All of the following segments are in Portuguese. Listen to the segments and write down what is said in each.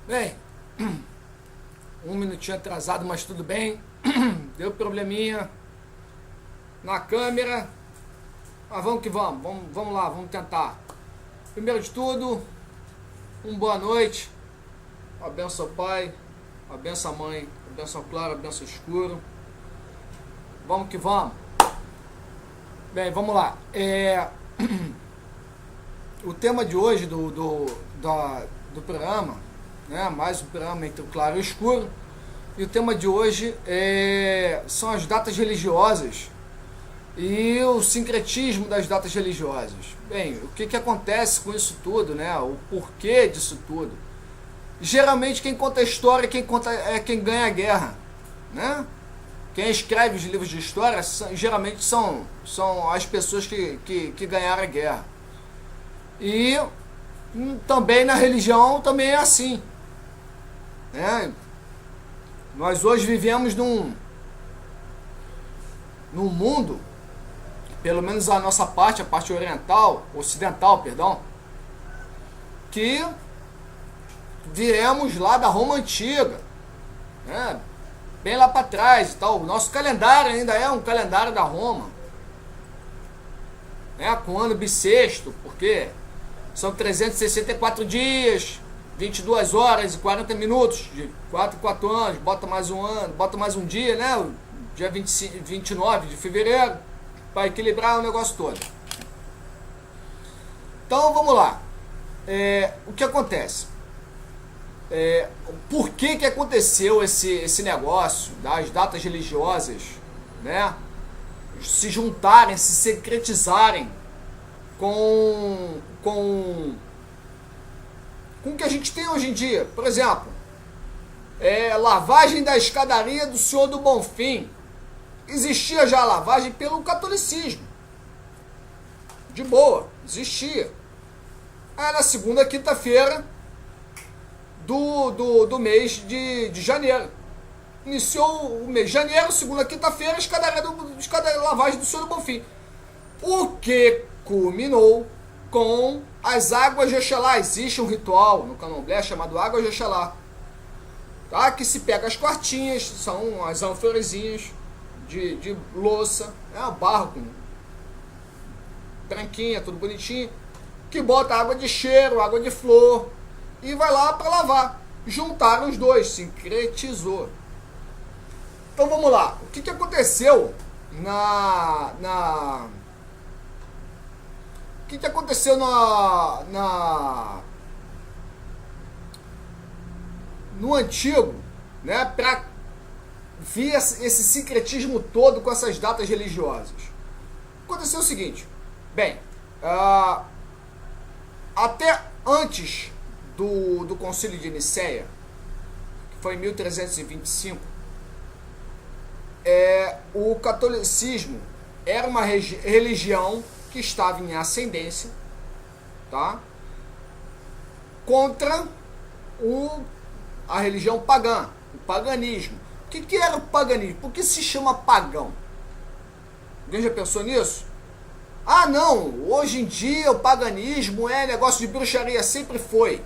Bem, um minutinho atrasado, mas tudo bem. Deu probleminha na câmera. Mas vamos que vamos. Vamos lá, vamos tentar. Primeiro de tudo, boa noite. Abençoa Pai, abençoa Mãe, abençoa Clara, abençoa Escuro. Vamos que vamos. Bem, vamos lá. O tema de hoje do programa, né, mais um programa entre o claro e o escuro, e o tema de hoje são as datas religiosas e o sincretismo das datas religiosas. Bem, o que acontece com isso tudo, né, o porquê disso tudo? Geralmente quem conta a história, quem conta é quem ganha a guerra, né? Quem escreve os livros de história geralmente são as pessoas que ganharam a guerra. E também na religião também é assim, né? Nós hoje vivemos num mundo, pelo menos a nossa parte, a parte ocidental, perdão, que viemos lá da Roma Antiga, né? Bem lá para trás e tal. O nosso calendário ainda é um calendário da Roma, né? Com ano bissexto, porque são 364 dias, 22 horas e 40 minutos, de 4 em 4 anos, bota mais um ano, bota mais um dia, né? O dia 29 de fevereiro, para equilibrar o negócio todo. Então vamos lá. O que acontece? Por que aconteceu esse negócio das datas religiosas, né, se juntarem, se secretizarem com o que a gente tem hoje em dia? Por exemplo, lavagem da escadaria do Senhor do Bonfim. Existia já a lavagem pelo catolicismo, de boa, existia. Aí na segunda quinta-feira do mês de janeiro. Iniciou o mês de janeiro, segunda quinta-feira, lavagem do Senhor do Bonfim. O que culminou com as águas de Oxalá. Existe um ritual no candomblé chamado água de Oxalá, tá? Que se pega as quartinhas, são as ânforazinhas de louça, barro com branquinha, tudo bonitinho, que bota água de cheiro, água de flor, e vai lá para lavar. Juntaram os dois, sincretizou. Então vamos lá. O que aconteceu o que aconteceu no antigo, né, para vir esse sincretismo todo com essas datas religiosas? Aconteceu o seguinte. Bem, até antes do Concílio de Nicéia, que foi em 1325, o catolicismo era uma religião que estava em ascendência, tá? Contra a religião pagã, o paganismo. O que era o paganismo? Por que se chama pagão? Alguém já pensou nisso? Ah, não, hoje em dia o paganismo é negócio de bruxaria, sempre foi.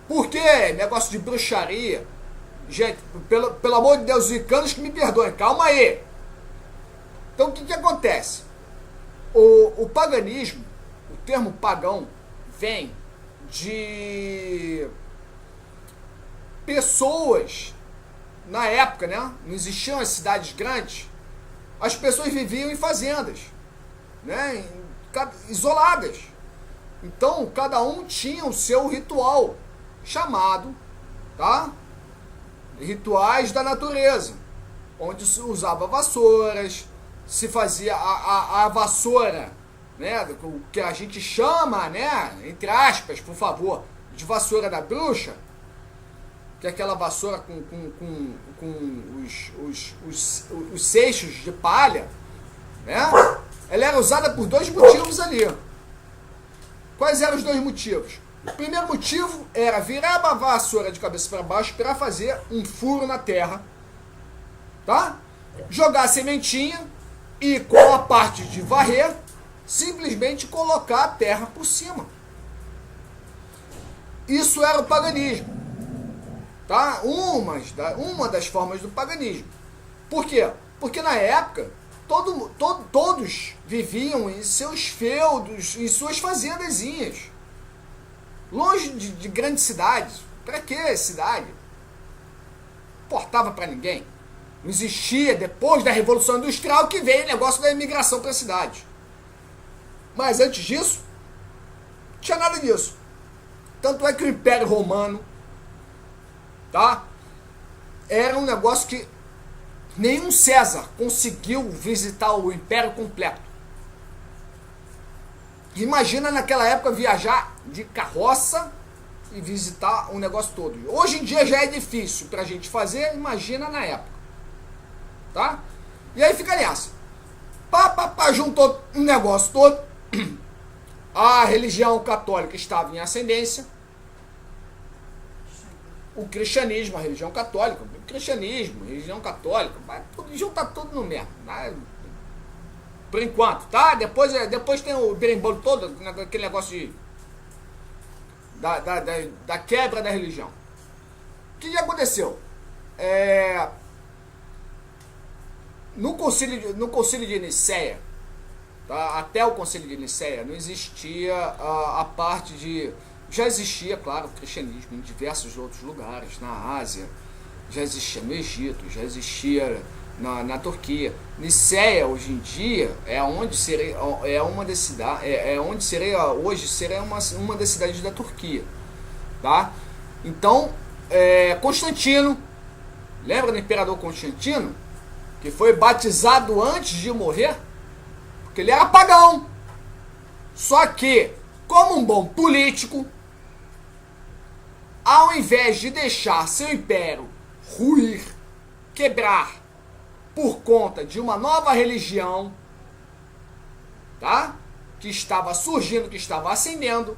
Por que negócio de bruxaria? Gente, pelo amor de Deus, os icanos que me perdoem, calma aí. Então o que acontece? O paganismo, o termo pagão, vem de pessoas, na época, né? Não existiam as cidades grandes, as pessoas viviam em fazendas, né? Isoladas. Então cada um tinha o seu ritual, chamado, tá? Rituais da natureza, onde se usava vassouras, se fazia a vassoura, né, o que a gente chama, né, entre aspas, por favor, de vassoura da bruxa, que é aquela vassoura com os seixos de palha, né? Ela era usada por dois motivos ali. Quais eram os dois motivos? O primeiro motivo era virar a vassoura de cabeça para baixo para fazer um furo na terra, tá? Jogar a sementinha e, com a parte de varrer, simplesmente colocar a terra por cima. Isso era o paganismo. Tá? Uma das formas do paganismo. Por quê? Porque na época, todos viviam em seus feudos, em suas fazendazinhas. Longe de grandes cidades. Para que cidade? Não importava para ninguém. Não existia, depois da Revolução Industrial, que veio o negócio da imigração para a cidade. Mas antes disso, não tinha nada disso. Tanto é que o Império Romano, tá? Era um negócio que nenhum César conseguiu visitar o Império completo. Imagina naquela época viajar de carroça e visitar o negócio todo. Hoje em dia já é difícil pra gente fazer, imagina na época. Tá? E aí fica nessa. Juntou um negócio todo. A religião católica estava em ascendência. O cristianismo, a religião católica, o cristianismo, a religião católica, vai tudo juntar tudo no mesmo. Né? Por enquanto, tá? Depois tem o berimbolo todo, aquele negócio da quebra da religião. O que aconteceu? No concílio de Nicéia, tá? Até o concílio de Nicéia, não existia a parte de... Já existia, claro, o cristianismo em diversos outros lugares, na Ásia, já existia no Egito, já existia na Turquia. Nicéia, hoje em dia, hoje seria uma das cidades da Turquia, tá? Então, Constantino, lembra do imperador Constantino, que foi batizado antes de morrer, porque ele era pagão. Só que, como um bom político, ao invés de deixar seu império ruir, quebrar, por conta de uma nova religião, tá? Que estava surgindo, que estava ascendendo,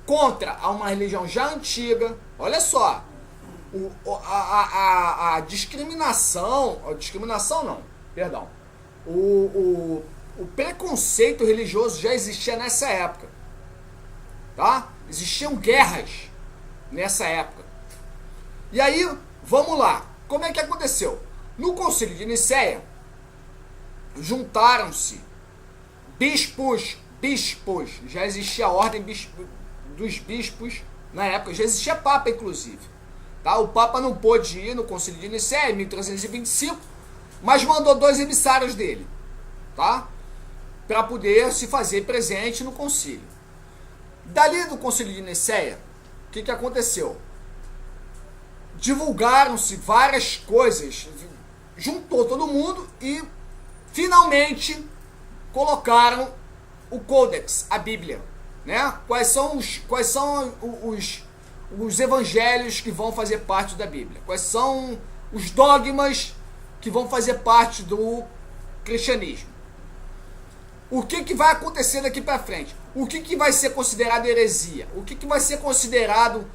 contra uma religião já antiga. Olha só, a discriminação não, perdão, o preconceito religioso já existia nessa época, tá? Existiam guerras nessa época. E aí, vamos lá, como é que aconteceu? No concílio de Nicéia, juntaram-se bispos, já existia a ordem dos bispos na época, já existia papa inclusive, tá? O papa não pôde ir no concílio de Nicéia em 1325, mas mandou 2 emissários dele, tá? Para poder se fazer presente no concílio. Dali do concílio de Nicéia, o que aconteceu? Divulgaram-se várias coisas, juntou todo mundo e finalmente colocaram o Codex, a Bíblia, né? Quais são os evangelhos que vão fazer parte da Bíblia? Quais são os dogmas que vão fazer parte do cristianismo? O que vai acontecer daqui para frente? O que vai ser considerado heresia? O que vai ser considerado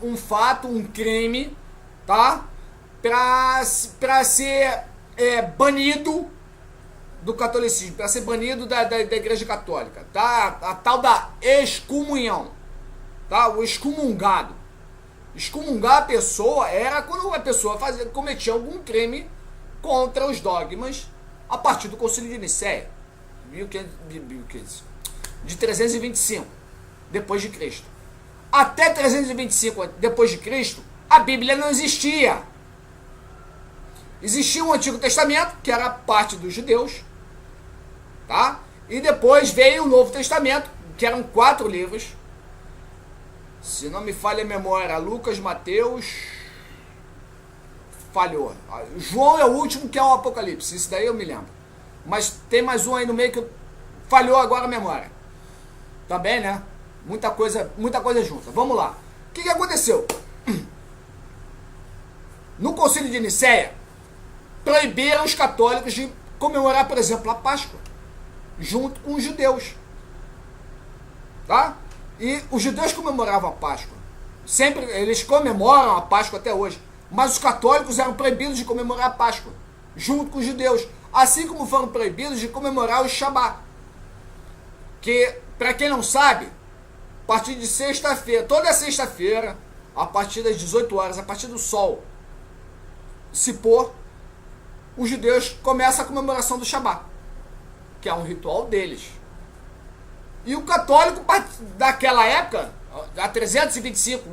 um fato, um crime, tá? Para ser banido do catolicismo, para ser banido da Igreja Católica, tá? A tal da excomunhão, tá? O excomungado. Excomungar a pessoa era quando a pessoa cometia algum crime contra os dogmas a partir do concílio de Nicéia, de 325 depois de Cristo. Até 325 depois de Cristo, a Bíblia não existia. Existia um Antigo Testamento, que era parte dos judeus, tá? E depois veio o Novo Testamento, que eram 4 livros. Se não me falha a memória, Lucas, Mateus, falhou. João é o último, que é o Apocalipse, isso daí eu me lembro. Mas tem mais um aí no meio que falhou agora a memória. Também, né? Muita coisa junta. Vamos lá. O que aconteceu? No concílio de Nicéia, proibiram os católicos de comemorar, por exemplo, a Páscoa, junto com os judeus. Tá? E os judeus comemoravam a Páscoa. Sempre, eles comemoram a Páscoa até hoje. Mas os católicos eram proibidos de comemorar a Páscoa, junto com os judeus. Assim como foram proibidos de comemorar o Shabat. Que, para quem não sabe, A partir de sexta-feira, toda sexta-feira, a partir das 18 horas, a partir do sol se pôr, os judeus começam a comemoração do Shabat, que é um ritual deles. E o católico, daquela época, há 325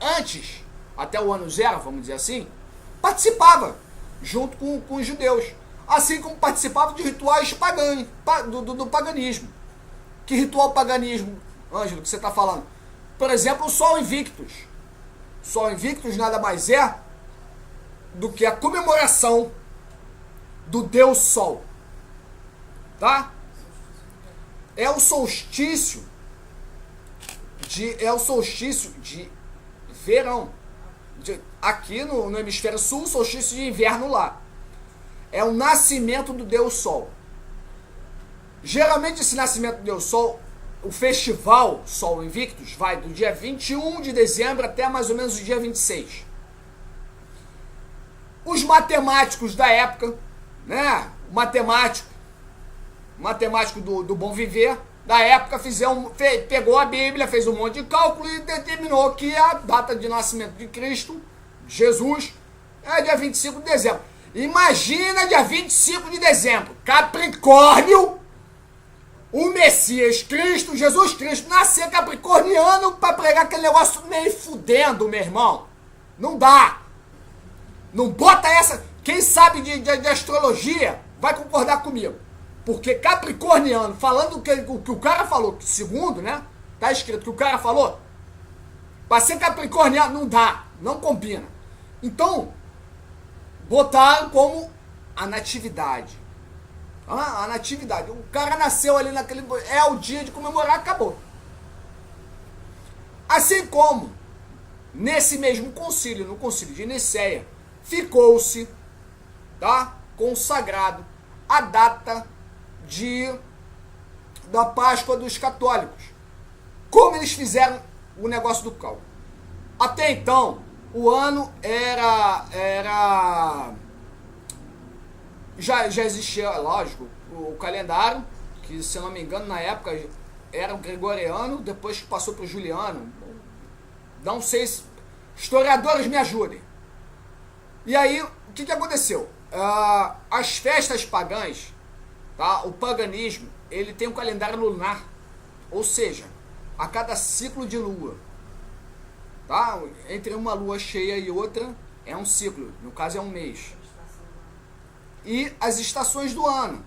antes, até o ano zero, vamos dizer assim, participava junto com os judeus. Assim como participava de rituais pagãos, do paganismo. Que ritual paganismo, Ângelo, que você está falando? Por exemplo, o Sol Invictus. Sol Invictus nada mais é do que a comemoração do Deus Sol. Tá? É o solstício de verão. Aqui no hemisfério sul, solstício de inverno lá. É o nascimento do Deus Sol. Geralmente esse nascimento do Deus Sol, o festival Sol Invictus, vai do dia 21 de dezembro até mais ou menos o dia 26. Os matemáticos da época, né? O matemático do Bom Viver, da época, pegou a Bíblia, fez um monte de cálculo e determinou que a data de nascimento de Cristo, Jesus, é dia 25 de dezembro. Imagina dia 25 de dezembro, Capricórnio, o Messias Cristo, Jesus Cristo, nascer capricorniano para pregar aquele negócio meio fudendo, meu irmão. Não dá. Não bota essa. Quem sabe de astrologia vai concordar comigo. Porque capricorniano, falando o que o cara falou, segundo, né? Tá escrito que o cara falou, para ser capricorniano não dá, não combina. Então, botaram como a natividade. A natividade. O cara nasceu ali naquele... É o dia de comemorar, acabou. Assim como, nesse mesmo concílio, no concílio de Nicéia, ficou-se, tá, consagrado a data da Páscoa dos católicos. Como eles fizeram o negócio do cálculo. Até então, o ano já existia, lógico, o calendário, que, se eu não me engano, na época era o gregoriano, depois que passou para o juliano. Não sei se... Historiadores me ajudem. E aí, o que aconteceu? As festas pagãs, tá? O paganismo, ele tem um calendário lunar. Ou seja, a cada ciclo de lua, tá? Entre uma lua cheia e outra é um ciclo, no caso é um mês. E as estações do ano,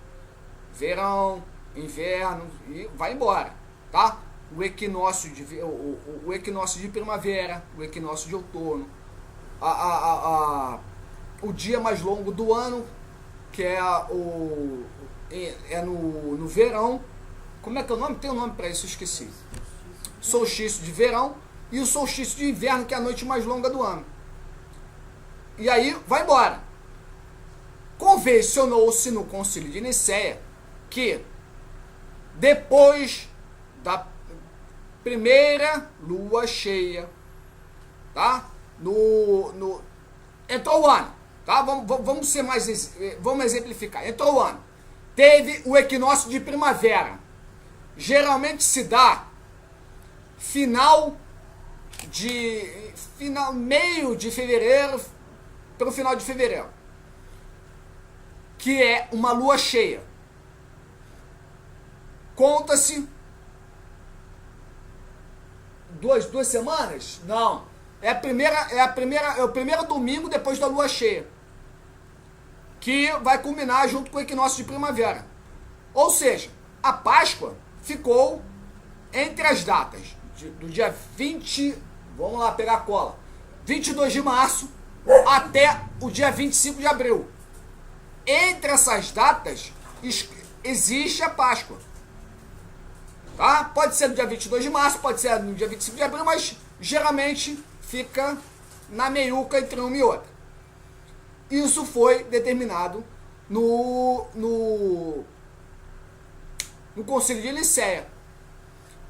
verão, inverno, e vai embora, tá? O equinócio de primavera, o equinócio de outono, o dia mais longo do ano, que é no verão. Como é que é o nome? Tem um nome para isso, eu esqueci. Solstício de verão e o solstício de inverno, que é a noite mais longa do ano. E aí vai embora. Convencionou-se no Concílio de Nicéia que depois da primeira lua cheia, tá? Entrou o ano, tá? Vamos exemplificar. Entrou o ano. Teve o equinócio de primavera. Geralmente se dá meio de fevereiro para o final de fevereiro, que é uma lua cheia. Conta-se duas semanas? Não. É o primeiro domingo depois da lua cheia, que vai culminar junto com o equinócio de primavera. Ou seja, a Páscoa ficou entre as datas do dia 20, vamos lá pegar a cola, 22 de março até o dia 25 de abril. Entre essas datas existe a Páscoa. Tá? Pode ser no dia 22 de março, pode ser no dia 25 de abril, mas geralmente fica na meiuca entre uma e outra. Isso foi determinado no Concílio de Nicéia.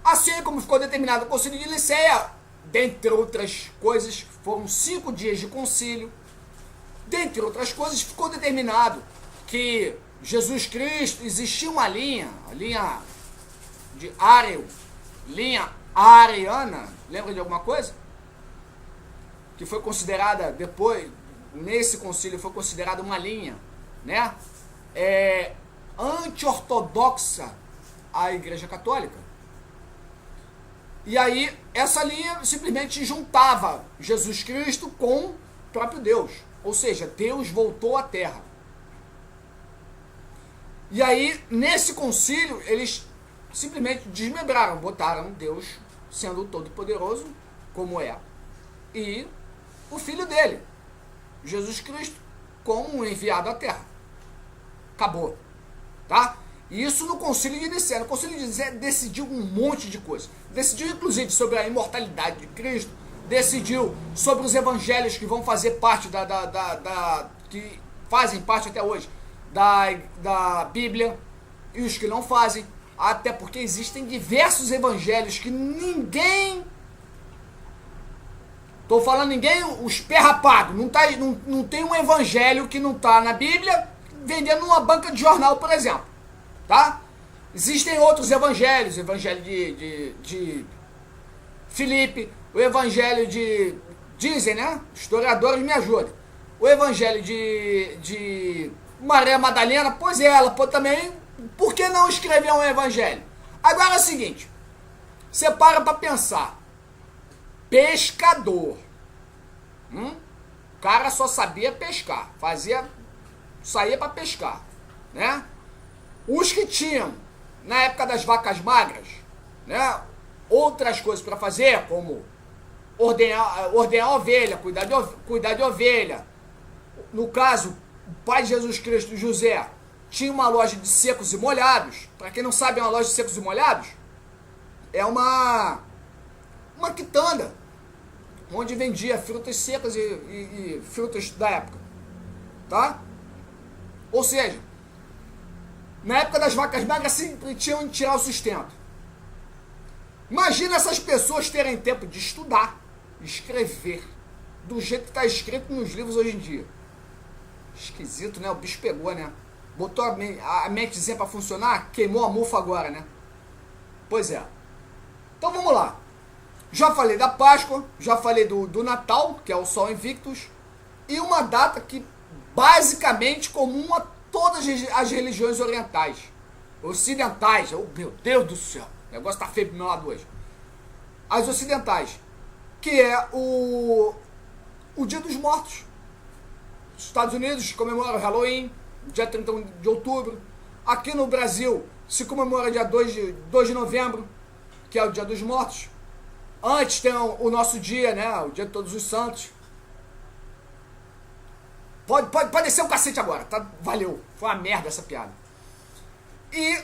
Assim como ficou determinado no Concílio de Nicéia, dentre outras coisas, foram 5 dias de concílio. Dentre outras coisas, ficou determinado que Jesus Cristo, existia uma linha de Ariel, linha a ariana, lembra de alguma coisa? Que foi considerada, depois, nesse concílio, foi considerada uma linha, né? Anti-ortodoxa à Igreja Católica. E aí, essa linha simplesmente juntava Jesus Cristo com o próprio Deus. Ou seja, Deus voltou à Terra. E aí, nesse concílio, eles simplesmente desmembraram, botaram Deus sendo o Todo-Poderoso, como é, e o Filho dele, Jesus Cristo, como um enviado à Terra. Acabou. Tá? E isso no Concílio de Nicéia. O Concílio de Nicéia decidiu um monte de coisa. Decidiu, inclusive, sobre a imortalidade de Cristo. Decidiu sobre os evangelhos que vão fazer parte que fazem parte até hoje da Bíblia, e os que não fazem. Até porque existem diversos evangelhos que ninguém... Estou falando ninguém, os perrapados. Não tem um evangelho que não está na Bíblia vendendo numa banca de jornal, por exemplo. Tá? Existem outros evangelhos, o evangelho de Filipe, o evangelho de... Dizem, né? Historiadores me ajudem. O evangelho de Maria Madalena, pois ela também... Por que não escrever um evangelho? Agora é o seguinte, você para pensar. Pescador. O cara só sabia pescar, saía para pescar, né? Os que tinham, na época das vacas magras, né, outras coisas para fazer, como ordenar ovelha, cuidar de ovelha. No caso, o pai de Jesus Cristo, José, tinha uma loja de secos e molhados. Para quem não sabe, uma loja de secos e molhados é uma quitanda, onde vendia frutas secas e frutas da época. Tá? Ou seja, na época das vacas magras sempre tinham de tirar o sustento. Imagina essas pessoas terem tempo de estudar, escrever, do jeito que está escrito nos livros hoje em dia. Esquisito, né? O bicho pegou, né? Botou a mentezinha para funcionar, queimou a mufa agora, né? Pois é. Então vamos lá. Já falei da Páscoa, já falei do Natal, que é o Sol Invictus, e uma data que basicamente comum a todas as religiões orientais, ocidentais. Oh, meu Deus do céu, o negócio tá feio pro meu lado hoje. As ocidentais, que é o Dia dos Mortos. Os Estados Unidos comemoram o Halloween, dia 31 de outubro. Aqui no Brasil se comemora dia 2 de novembro, que é o Dia dos Mortos. Antes tem o nosso dia, né? O Dia de Todos os Santos. Pode descer o cacete agora, tá? Valeu. Foi uma merda essa piada. E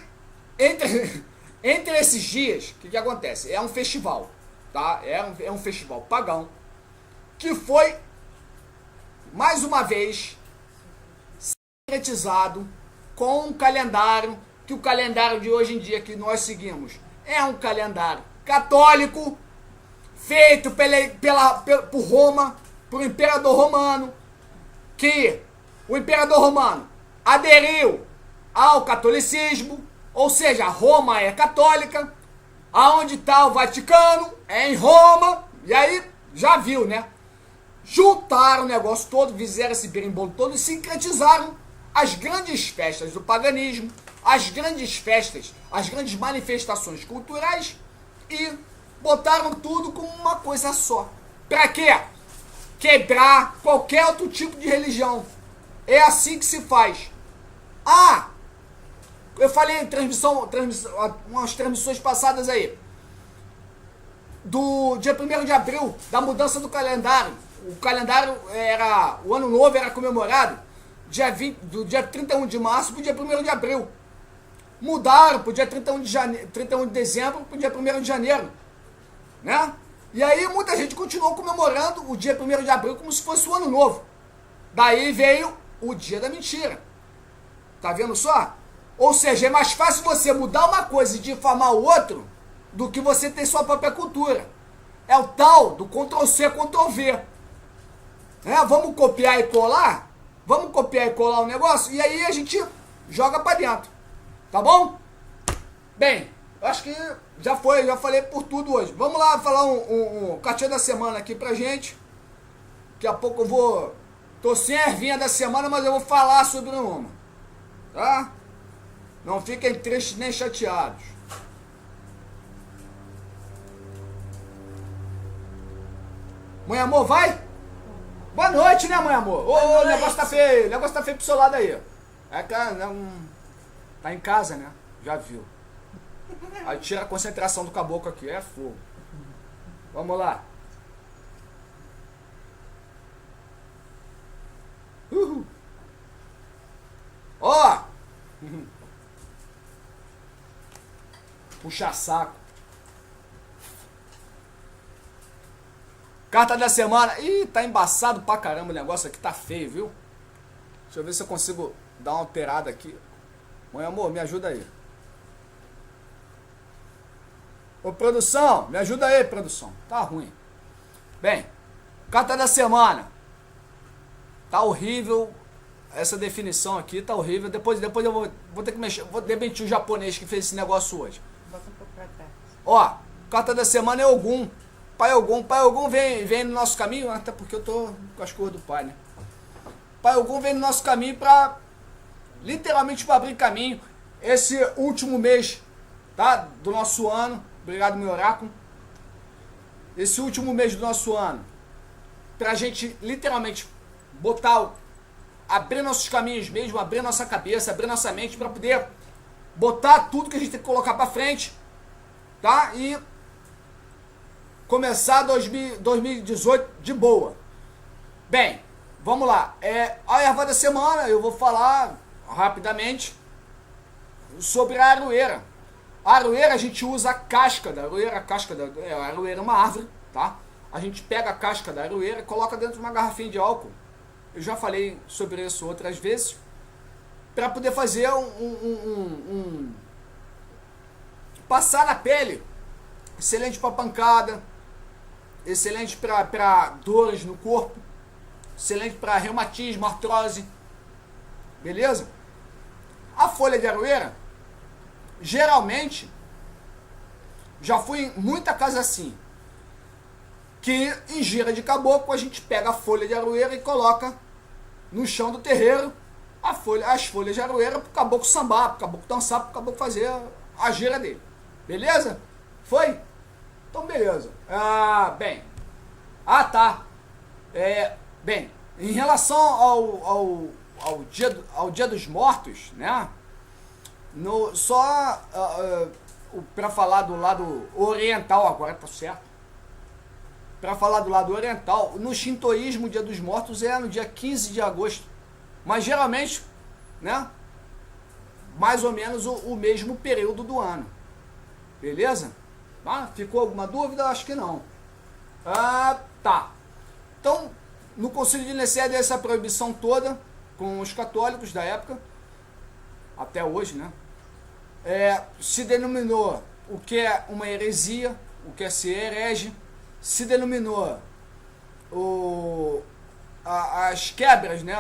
entre esses dias, o que acontece? É um festival, tá? É um festival pagão que foi, mais uma vez, sincretizado com um calendário, que o calendário de hoje em dia que nós seguimos é um calendário católico, feito por Roma, por imperador romano, que o imperador romano aderiu ao catolicismo, ou seja, Roma é católica, aonde está o Vaticano, é em Roma, e aí já viu, né? Juntaram o negócio todo, fizeram esse berimbolo todo e sincretizaram as grandes festas do paganismo, as grandes festas, as grandes manifestações culturais e botaram tudo como uma coisa só. Pra quê? Quebrar qualquer outro tipo de religião. É assim que se faz. Ah, eu falei em umas transmissões passadas aí, do dia 1º de abril, da mudança do calendário. O calendário o ano novo era comemorado do dia 31 de março para o dia 1º de abril. Mudaram para o dia 31 de dezembro para o dia 1º de janeiro, né? E aí muita gente continuou comemorando o dia 1º de abril como se fosse o ano novo. Daí veio o dia da mentira. Tá vendo só? Ou seja, é mais fácil você mudar uma coisa e difamar o outro do que você ter sua própria cultura. É o tal do Ctrl-C, Ctrl-V. Vamos copiar e colar? Vamos copiar e colar o negócio? E aí a gente joga pra dentro. Tá bom? Bem, Acho que já falei por tudo hoje. Vamos lá falar um cartinha da semana aqui pra gente. Daqui a pouco eu vou... Tô sem a ervinha da semana, mas eu vou falar sobre uma. Tá? Não fiquem tristes nem chateados. Mãe amor, vai? Boa noite, né, mãe amor? Ô, o negócio tá feio. O negócio tá feio pro seu lado aí. É que tá em casa, né? Já viu. Aí tira a concentração do caboclo aqui. É fogo. Vamos lá. Ó! Puxa saco. Carta da semana. Ih, tá embaçado pra caramba o negócio aqui. Tá feio, viu? Deixa eu ver se eu consigo dar uma alterada aqui. Mãe amor, me ajuda aí. Ô produção, me ajuda aí, produção. Tá ruim. Bem, carta da semana. Tá horrível. Essa definição aqui tá horrível. Depois eu vou ter que mexer. Vou demitir o japonês que fez esse negócio hoje. Bota um pouco pra trás. Ó, carta da semana é Ogum. Pai Ogum vem no nosso caminho, até porque eu tô com as cores do pai, né? Pai Ogum vem no nosso caminho pra, literalmente, para abrir caminho. Esse último mês, tá? Do nosso ano. Obrigado, meu oráculo. Esse último mês do nosso ano, pra gente, literalmente, abrir nossos caminhos mesmo, abrir nossa cabeça, abrir nossa mente pra poder botar tudo que a gente tem que colocar pra frente, tá? E começar 2018 de boa. Bem, vamos lá. A erva da semana, eu vou falar rapidamente sobre a aroeira. A aroeira, a gente usa a casca da aroeira. A aroeira é uma árvore, tá? A gente pega a casca da aroeira e coloca dentro de uma garrafinha de álcool. Eu já falei sobre isso outras vezes. Para poder fazer passar na pele. Excelente para pancada. Excelente para dores no corpo. Excelente para reumatismo, artrose. Beleza? A folha de aroeira, geralmente, já fui em muita casa assim, que em gira de caboclo a gente pega a folha de aroeira e coloca no chão do terreiro as folhas de aroeira pro caboclo sambar, pro caboclo dançar, pro caboclo fazer a gira dele. Beleza? Foi? Então beleza. Bem. Tá. Bem, em relação ao dia dos mortos, né? Para falar do lado oriental, agora tá certo. Para falar do lado oriental, no shintoísmo o dia dos mortos é no dia 15 de agosto. Mas geralmente, né? Mais ou menos o mesmo período do ano. Beleza? Ficou alguma dúvida? Acho que não. Tá. Então, no Concílio de Nicéia deu essa proibição toda com os católicos da época, até hoje, né? Se denominou o que é uma heresia, o que é ser herege, se denominou as quebras, né,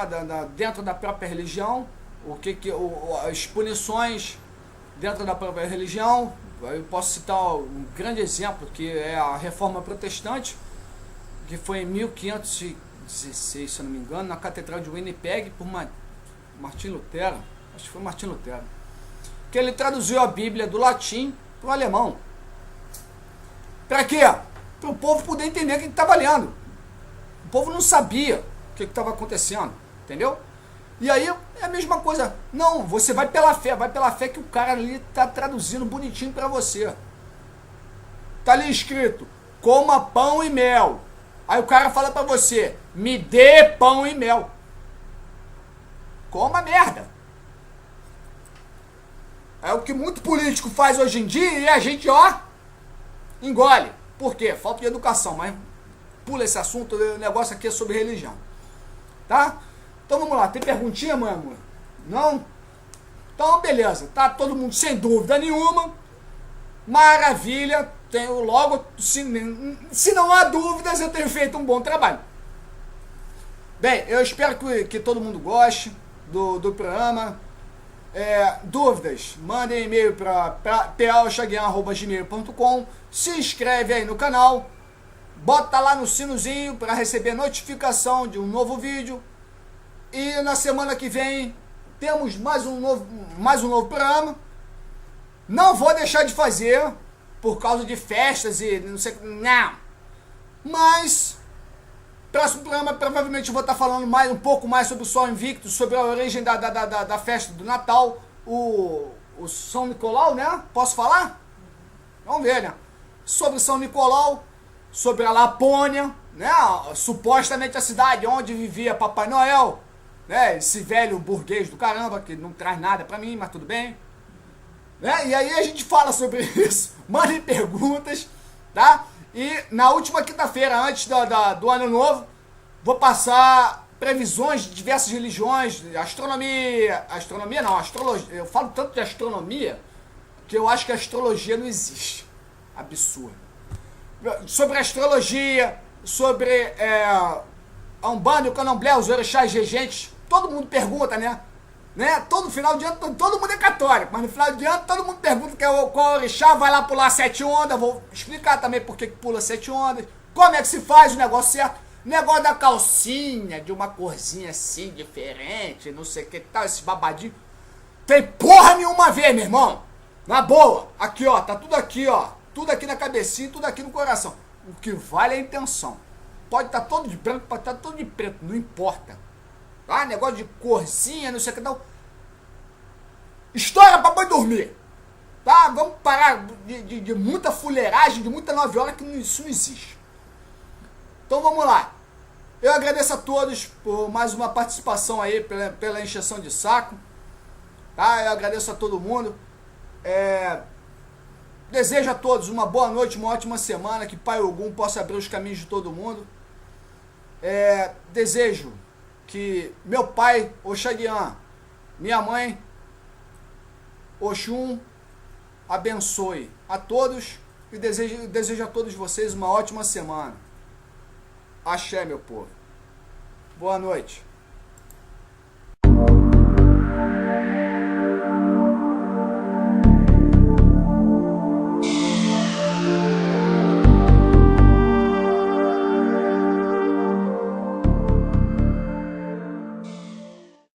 dentro da própria religião, as punições dentro da própria religião. Eu posso citar um grande exemplo, que é a Reforma Protestante, que foi em 1516, se eu não me engano, na Catedral de Winnipeg, por Martim Lutero. Acho que foi Martim Lutero. Que ele traduziu a Bíblia do latim para o alemão. Para quê? Para o povo poder entender o que estava lendo. O povo não sabia o que estava acontecendo, entendeu? E aí é a mesma coisa. Não, você vai pela fé que o cara ali está traduzindo bonitinho para você. Tá ali escrito, coma pão e mel. Aí o cara fala para você, me dê pão e mel. Coma merda. É o que muito político faz hoje em dia e a gente, engole. Por quê? Falta de educação, mas pula esse assunto, o negócio aqui é sobre religião. Tá? Então vamos lá, tem perguntinha, mãe amor? Não? Então beleza, tá todo mundo sem dúvida nenhuma. Maravilha, tenho logo, se não há dúvidas, eu tenho feito um bom trabalho. Bem, eu espero que todo mundo goste do programa. Dúvidas, mandem e-mail para paochaguian@gmail.com. Se inscreve aí no canal, bota lá no sinozinho para receber notificação de um novo vídeo. E na semana que vem temos mais um novo programa. Não vou deixar de fazer por causa de festas e não sei, não. Mas próximo programa provavelmente eu vou estar falando um pouco mais sobre o Sol Invicto, sobre a origem da festa do Natal, o São Nicolau, né? Posso falar? Vamos ver, né? Sobre São Nicolau, sobre a Lapônia, né? Supostamente a cidade onde vivia Papai Noel, né? Esse velho burguês do caramba que não traz nada pra mim, mas tudo bem. Né? E aí a gente fala sobre isso, mandem perguntas, tá? E na última quinta-feira, antes do ano novo, vou passar previsões de diversas religiões, astrologia. Eu falo tanto de astronomia que eu acho que a astrologia não existe. Absurdo. Sobre astrologia, sobre a Umbanda, o Candomblé, os orixás regentes, todo mundo pergunta, né? Todo final de ano, todo mundo é católico, mas no final de ano todo mundo pergunta qual orixá, vai lá pular 7 ondas, vou explicar também por que pula 7 ondas, como é que se faz o negócio certo, negócio da calcinha, de uma corzinha assim, diferente, não sei o que tal, esse babadinho, tem porra nenhuma a ver, meu irmão, na boa, aqui ó, tá tudo aqui ó, tudo aqui na cabecinha, tudo aqui no coração, o que vale é a intenção, pode estar todo de branco, pode estar todo de preto, não importa. Ah, negócio de corzinha, não sei o que tal. História pra boi dormir. Tá? Vamos parar de muita fuleiragem, de muita 9 horas, que isso não existe. Então vamos lá. Eu agradeço a todos por mais uma participação aí, pela encheção de saco. Tá? Eu agradeço a todo mundo. Desejo a todos uma boa noite, uma ótima semana, que Pai Ogum possa abrir os caminhos de todo mundo. Desejo que meu pai, Oxaguian, minha mãe, Oxum, abençoe a todos e desejo a todos vocês uma ótima semana. Axé, meu povo. Boa noite.